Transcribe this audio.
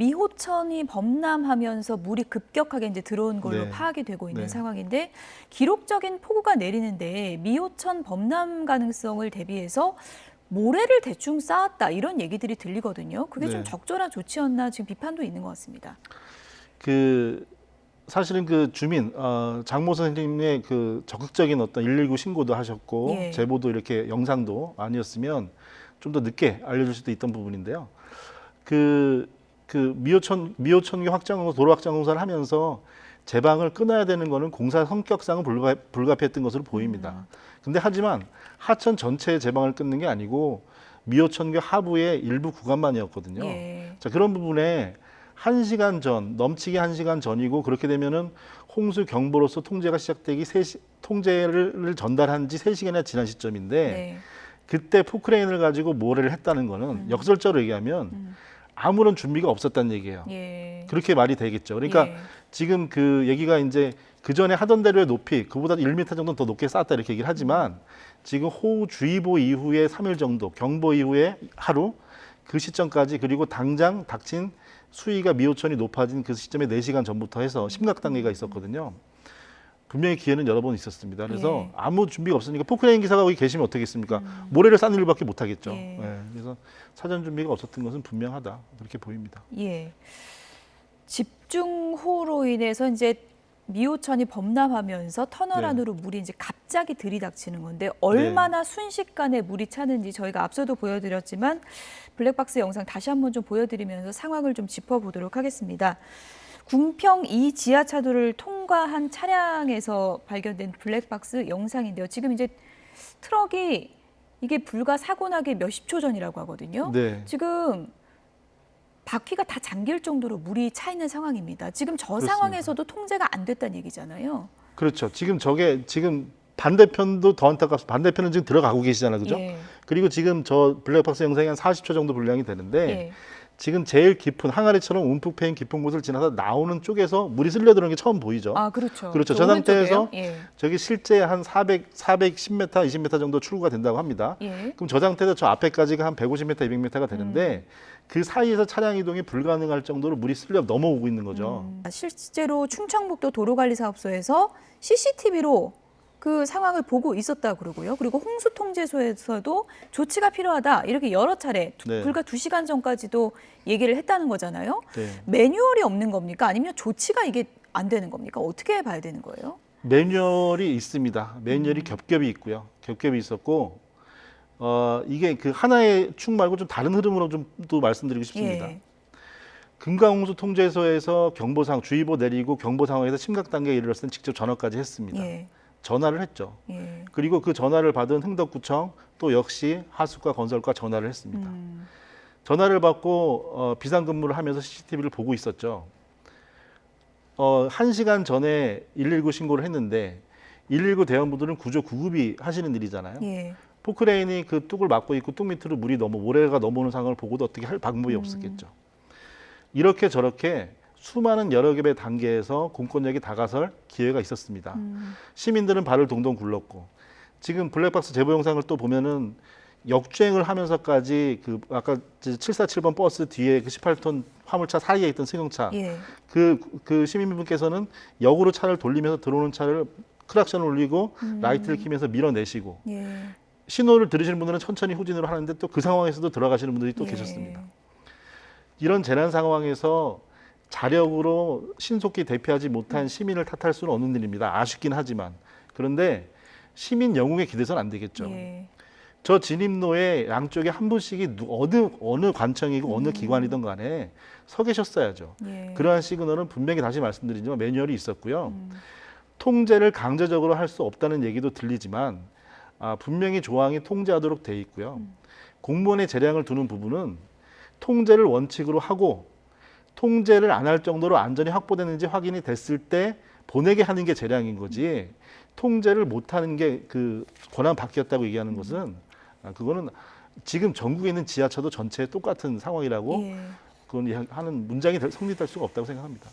미호천이 범람하면서 물이 급격하게 이제 들어온 걸로 네. 파악이 되고 있는 네. 상황인데 기록적인 폭우가 내리는데 미호천 범람 가능성을 대비해서 모래를 대충 쌓았다 이런 얘기들이 들리거든요. 그게 좀 네. 적절한 조치였나 지금 비판도 있는 것 같습니다. 사실은 그 주민 장모 선생님의 그 적극적인 어떤 119 신고도 하셨고 예. 제보도 이렇게 영상도 아니었으면 좀 더 늦게 알려줄 수도 있던 부분인데요. 그 미호천교 확장 도로 확장 공사를 하면서 제방을 끊어야 되는 거는 공사 성격상은 불가피했던 것으로 보입니다. 근데 하지만 하천 전체의 제방을 끊는 게 아니고 미호천교 하부의 일부 구간만이었거든요. 예. 자, 그런 부분에 1시간 전, 넘치게 1시간 전이고 그렇게 되면은 홍수 경보로서 통제가 시작되기 통제를 전달한 지 3시간이나 지난 시점인데 네. 그때 포크레인을 가지고 모래를 했다는 거는 역설적으로 얘기하면 아무런 준비가 없었다는 얘기예요. 예. 그렇게 말이 되겠죠. 그러니까 예. 지금 그 얘기가 이제 그 전에 하던 대로의 높이, 그보다 1m 정도 더 높게 쌓았다 이렇게 얘기를 하지만 지금 호우주의보 이후에 3일 정도, 경보 이후에 하루 그 시점까지 그리고 당장 닥친 수위가 미호천이 높아진 그 시점에 4시간 전부터 해서 심각 단계가 있었거든요. 분명히 기회는 여러 번 있었습니다. 그래서 예. 아무 준비가 없으니까 포크레인 기사가 거기 계시면 어떻게 겠습니까? 모래를 쌓는 일밖에 못 하겠죠. 예. 예. 그래서 사전 준비가 없었던 것은 분명하다. 그렇게 보입니다. 예. 집중호우로 인해서 이제 미호천이 범람하면서 터널 네. 안으로 물이 이제 갑자기 들이닥치는 건데 얼마나 순식간에 물이 차는지 저희가 앞서도 보여드렸지만 블랙박스 영상 다시 한번 좀 보여드리면서 상황을 좀 짚어보도록 하겠습니다. 궁평 2 지하차도를 통과한 차량에서 발견된 블랙박스 영상인데요. 지금 이제 트럭이 이게 불과 사고 나기 몇십 초 전이라고 하거든요. 네. 지금 바퀴가 다 잠길 정도로 물이 차 있는 상황입니다. 지금 저 그렇습니다. 상황에서도 통제가 안 됐다는 얘기잖아요. 그렇죠. 지금 반대편도 더 안타깝습니다. 반대편은 지금 들어가고 계시잖아요. 그죠? 예. 그리고 지금 저 블랙박스 영상이 한 40초 정도 분량이 되는데 예. 지금 제일 깊은 항아리처럼 움푹 패인 깊은 곳을 지나서 나오는 쪽에서 물이 쓸려 들어오는 게 처음 보이죠. 아, 그렇죠. 그렇죠. 저 상태에서 예. 저기 실제 한 410m, 20m 정도 출구가 된다고 합니다. 예. 그럼 저 상태에서 저 앞에까지가 한 150m, 200m가 되는데 그 사이에서 차량 이동이 불가능할 정도로 물이 쓸려 넘어오고 있는 거죠. 실제로 충청북도 도로관리사업소에서 CCTV로 그 상황을 보고 있었다 그러고요. 그리고 홍수통제소에서도 조치가 필요하다 이렇게 여러 차례 네. 불과 2시간 전까지도 얘기를 했다는 거잖아요. 네. 매뉴얼이 없는 겁니까? 아니면 조치가 이게 안 되는 겁니까? 어떻게 봐야 되는 거예요? 매뉴얼이 있습니다. 매뉴얼이 겹겹이 있고요. 겹겹이 있었고 이게 그 하나의 축 말고 좀 다른 흐름으로 좀 또 말씀드리고 싶습니다. 예. 금강홍수 통제소에서 경보상 주의보 내리고 경보 상황에서 심각 단계에 이르렀을 때 직접 전화까지 했습니다. 예. 전화를 했죠. 예. 그리고 그 전화를 받은 흥덕구청 또 역시 하수과 건설과 전화를 했습니다. 전화를 받고 비상근무를 하면서 CCTV를 보고 있었죠. 1시간 전에 119 신고를 했는데 119 대원부들은 구조 구급이 하시는 일이잖아요. 예. 포크레인이 그 뚝을 막고 있고 뚝 밑으로 모래가 넘어오는 상황을 보고도 어떻게 할 방법이 없었겠죠. 이렇게 저렇게 수많은 여러 개의 단계에서 공권력이 다가설 기회가 있었습니다. 시민들은 발을 동동 굴렀고 지금 블랙박스 제보 영상을 또 보면은 역주행을 하면서까지 그 아까 747번 버스 뒤에 그 18톤 화물차 사이에 있던 승용차 예. 그 시민분께서는 역으로 차를 돌리면서 들어오는 차를 크락션을 울리고 라이트를 켜면서 밀어내시고 예. 신호를 들으시는 분들은 천천히 후진으로 하는데 또 그 상황에서도 들어가시는 분들이 또 예. 계셨습니다. 이런 재난 상황에서 자력으로 신속히 대피하지 못한 시민을 탓할 수는 없는 일입니다. 아쉽긴 하지만. 그런데 시민 영웅에 기대서는 안 되겠죠. 예. 저 진입로에 양쪽에 한 분씩이 어느 관청이고 어느 기관이든 간에 서 계셨어야죠. 예. 그러한 시그널은 분명히 다시 말씀드리지만 매뉴얼이 있었고요. 통제를 강제적으로 할 수 없다는 얘기도 들리지만 분명히 조항이 통제하도록 돼 있고요. 공무원의 재량을 두는 부분은 통제를 원칙으로 하고 통제를 안 할 정도로 안전이 확보되는지 확인이 됐을 때 보내게 하는 게 재량인 거지 통제를 못하는 게 그 권한 바뀌었다고 얘기하는 것은 그거는 지금 전국에 있는 지하철도 전체에 똑같은 상황이라고 예. 그건 하는 문장이 성립될 수가 없다고 생각합니다.